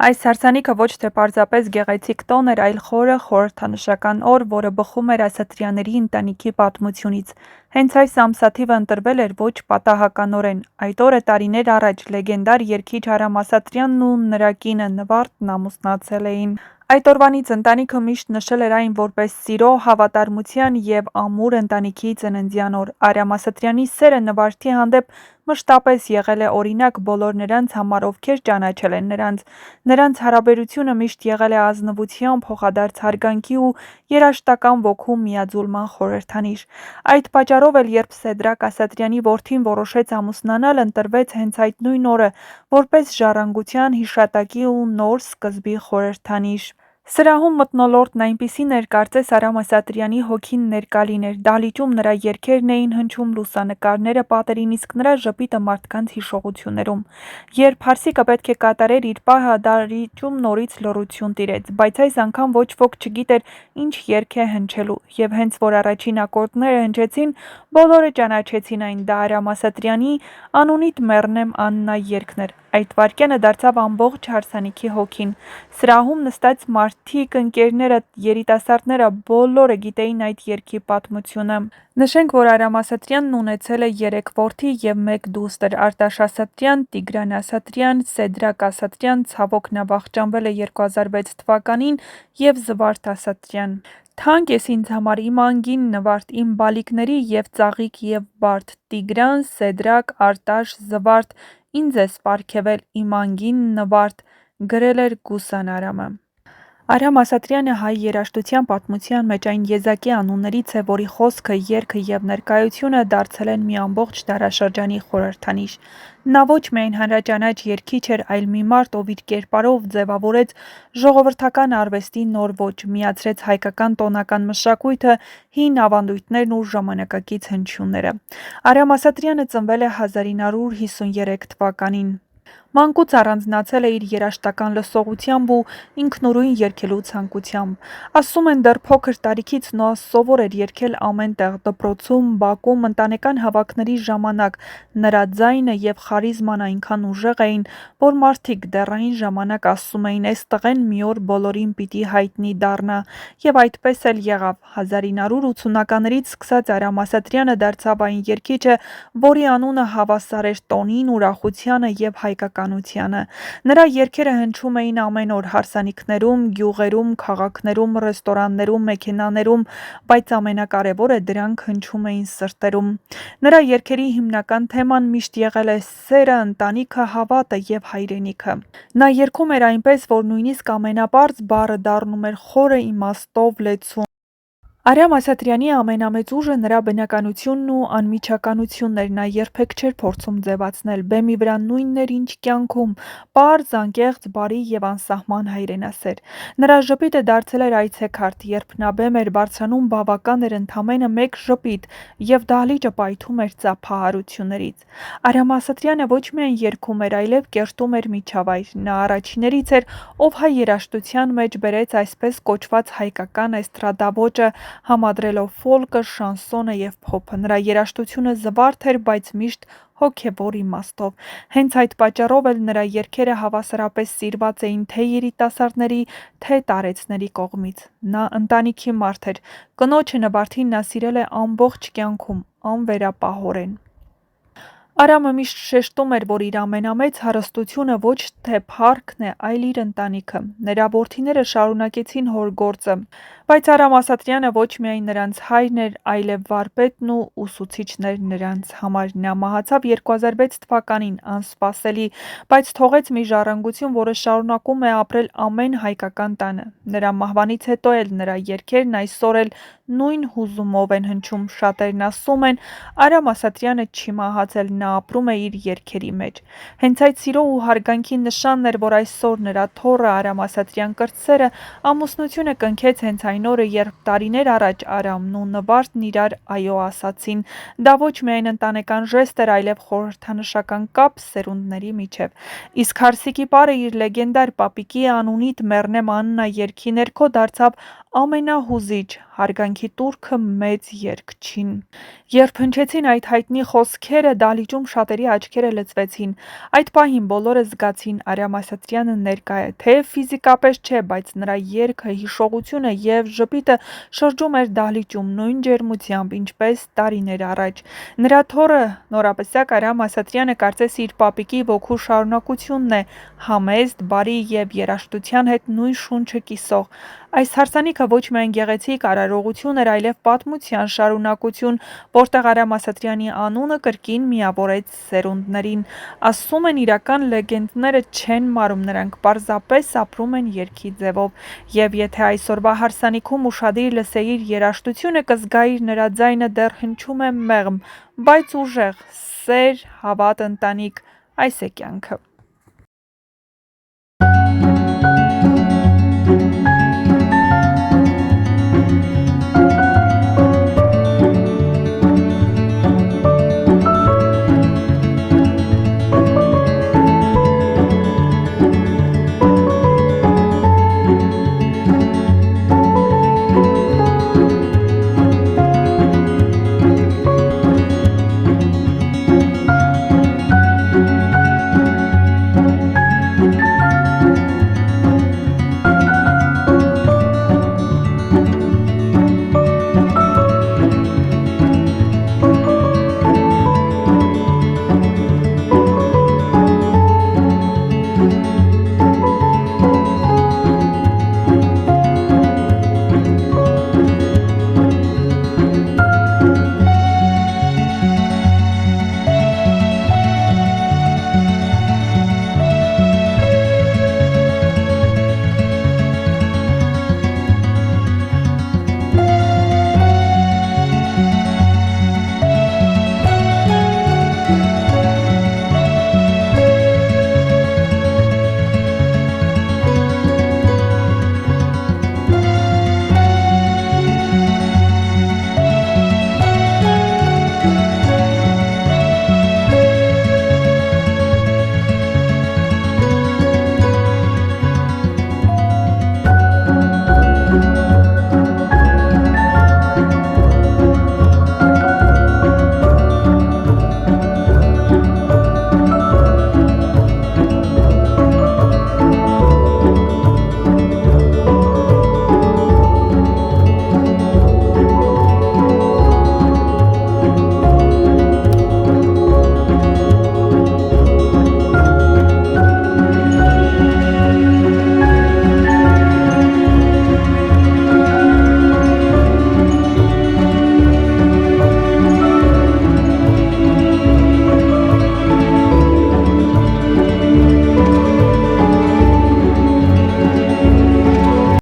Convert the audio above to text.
Այս հարսանիքը ոչ թե պարզապես գեղեցիկ տոն էր, այլ խորը խորհրդանշական օր, որը բխում էր Ասատրյանների ընտանիքի պատմությունից։ Հենց այս ամսաթիվը ընտրվել էր ոչ պատահականորեն։ Այդ օրը տարիներ առաջ լեգենդար երգիչ Արամ Ասատրյանն ու նրա կինը Նվարդն ամուսնացել էին։ Այդ օրվանից ընտանիքը միշտ նշել էր այն որպես սիրո, հավատարմության և ամուր ընտանիքի ծննդյան օր։ Արամ Ասատրյանի սերը Նվարդի հանդեպ մշտապես եղել է օրինակ բոլոր նրանց համար, ովքեր ճանաչել են նրանց։ Նրանց հարաբերությունը միշտ եղել է ազնվության, փոխադարձ հարգանքի ու երաժշտական ոգու միաձուլման խորհրդանիշ։ Այդ պատճառով էլ երբ Սեդրակ Ասատրյանի որդին որոշեց ամուսնանալ, ընտրվեց հենց այդ նույն օրը, որպես ժառանգության, հիշատակի ու նոր սկզբի խորհրդանիշ։ Սրահում մթնոլորտն այնպիսին էր, կարծես Արամ Ասատրյանի հոգին ներկա լիներ։ Դահլիճում նրա երգերն էին հնչում, լուսանկարները պատերին, իսկ նրա ժպիտը մարդկանց հիշողություններում։ Երբ Հարսիկը պետք է կատարեր իր պահը, դահլիճում նորից լռություն տիրեց, բայց այս անգամ ոչ ոք չգիտեր ինչ երգ է հնչելու, եւ հենց որ առաջին ակորդները հնչեցին, բոլորը ճանաչեցին այն, դա Արամ Ասատրյանի «Անունիդ մեռնեմ» Աննա երգն էր։ Այդ վայրկյանը դարձավ ամբողջ հարսանիքի հոգին։ Սրահում նստած մարդիկ, ընկերները, երիտասարդները բոլորը գիտեին այդ երգի պատմությունը։ Նշենք, որ Արամ Ասատրյանն ունեցել է 3 որդի և 1 դուստր՝ Արտաշ Ասատրյան, Տիգրան Ասատրյան, Սեդրակ Ասատրյան, ցավոք նա վախճանվել է 2006 թվականին, և Զվարթ Ասատրյան։ Թանկ ես ինձ համար իմ անգին Նվարդ, իմ բալիկների և ծաղիկ և բարդ, Տիգրան, Սեդրակ, Արտաշ, Զվարթ, ինձ ես պարգևել իմ անգին Նվարդ, գրել էր Գուսան Արամը։ Արամ Ասատրյանը հայ երաժշտության պատմության մեջ այն եզակի անուններից է, որի խոսքը, երգը և ներկայությունը դարձել են մի ամբողջ դարաշրջանի խորհրդանիշ։ Նա ոչ միայն հանրաճանաչ երգիչ էր, այլ մի մարդ, ով իր կերպարով ձևավորեց ժողովրդական արվեստի նոր ոճ, միացրեց հայկական տոնական մշակույթը, հին ավանդույթներն ու ժամանակակից հնչյունները։ Արամ Ասատրյանը ծնվել է 1953 թվականին։ Մանկուց առանձնացել է իր երաժշտական լսողությամբ ու ինքնուրույն երգելու ցանկությամբ։ Ասում են դեռ փոքր տարիքից նա սովոր էր երգել ամեն տեղ՝ դպրոցում, բակում, ընտանեկան հավաքների ժամանակ։ Նրա ձայնը և խարիզման այնքան ուժեղ էին, որ մարդիկ դեռ այն ժամանակ ասում էին՝ «Էս տղեն մի օր բոլորին պիտի հայտնի դառնա»։ Եվ այդպես էլ եղավ։ 1980-ականներից սկսած Արամ Ասատրյանը դարձավ այն երգիչը, որի անունը հավասար էր տոնին, ուրախությանը և հայկականությանը։ Նրա երգերը հնչում էին ամեն օր՝ հարսանիքներում, գյուղերում, քաղաքներում, ռեստորաններում, մեքենաներում, բայց ամենակարևորը՝ դրանք հնչում էին սրտերում։ Նրա երգերի հիմնական թեման միշտ եղել է սերը, ընտանիքը, հավատը և հայրենիքը։ Նա երգում էր այնպես, որ նույնիսկ ամենապարզ բառը դառնում էր խորը իմաստով լեցուն։ Արամ Ասատրյանի ամենամեծ ուժը նրա բնականությունն ու անմիջականությունն էր, նա երբեք չէր փորձում ձևացնել, բեմի վրա նույնն էր, ինչ կյանքում՝ պարզ, անկեղծ, բարի և անսահման հայրենասեր։ Նրա ժպիտը դարձել էր այցեքարտ, երբ նա բեմ էր բարձրանում, բավական էր ընդամենը 1 ժպիտ, և դահլիճը պայթում էր ծափահարություններից։ Արամ Ասատրյանը ոչ միայն երգում էր, այլև կերտում էր միջավայր։ Նա առաջիններից էր, ով հայ երաժշտության մեջ բերեց այսպես կոչված հայկական էստրադա ոճը, համադրելով ֆոլկը, շանսոնը և փոփը։ Նրա երաժշտությունը զվարթ էր, բայց միշտ հոգևոր իմաստով։ Հենց այդ պատճառով էլ նրա երգերը հավասարապես սիրված էին թե երիտասարդների, թե տարեցների կողմից։ Նա ընտանիքի մարդ էր։ Կնոջը՝ Նվարդին, նա սիրել է ամբողջ կյանքում, անվերապահորեն։ Արամը միշտ շեշտում էր, որ իր ամենամեծ հարստությունը ոչ թե փառքն է, այլ իր ընտանիքը։ Նրա որդիները շարունակեցին հոր գործը, բայց Արամ Ասատրյանը ոչ միայն նրանց հայրն էր, այլև վարպետն ու ուսուցիչն էր նրանց համար։ Նա մահացավ 2006 թվականին, անսպասելի, բայց թողեց մի ժառանգություն, որը շարունակում է ապրել ամեն հայկական տանը։ Նրա մահվանից հետո էլ նրա երգերն այսօր էլ նույն հուզումով են հնչում։ Շատերն ասում են՝ Արամ Ասատրյանը չի մահացել, նա ապրում է իր երգերի մեջ։ Հենց այդ սիրո ու հարգանքի նշանն էր, որ այսօր նրա թոռը Արամ Ասատրյան կրտսերը ամուսնությունը կնքեց հենց այն օրը, երբ տարիներ առաջ Արամն ու Նվարդն իրար «այո» ասացին։ Դա ոչ միայն ընտանեկան ժեստ էր, այլև խորհրդանշական կապ սերունդների միջև։ Իսկ Հարսիկի պարը իր լեգենդար «Պապիկի անունիդ մեռնեմ» Աննա երգի ներքո դարձավ ամենահուզիչ, հարգանքի տուրքը մեծ երգչին։ Երբ հնչեցին այդ հայտնի խոսքերը, դահլիճում շրջում շատերի աչքերը լցվեցին: Այդ պահին բոլորը զգացին Արամ Ասատրյանը ներկա է: Թեև ֆիզիկապես չէ, բայց նրա երգը, հիշողությունը և ժպիտը շրջում էր դահլիճում նույն ջերմությամբ, ինչպես տարիներ առաջ: Նրա թոռը նորապսյակ Արամ Ասատրյանը կարծես իր պապիկի ոգու շարունակությունն է, համեստ, բարի և երաժշտության հետ նույն շունչը կիսող: Այս հարսանիքը ոչ միայն գեղեցիկ արարողություն էր, այլև պատմության շարունակություն, որտեղ Արամ Ասատրյանի անունը կրկին միավորեց սերունդներին: Ասում են՝ իրական լեգենդները չեն մարում, նրանք պարզապես ապրում են երգի ձևով: Եվ եթե այսօրվա հարսանիքում ուշադիր լսեիր երաժշտությունը, կզգայիր նրա ձայնը դեռ հնչում է մեղմ, բայց ուժեղ: Սեր, հավատ, ընտանիք, այս է կյանքը: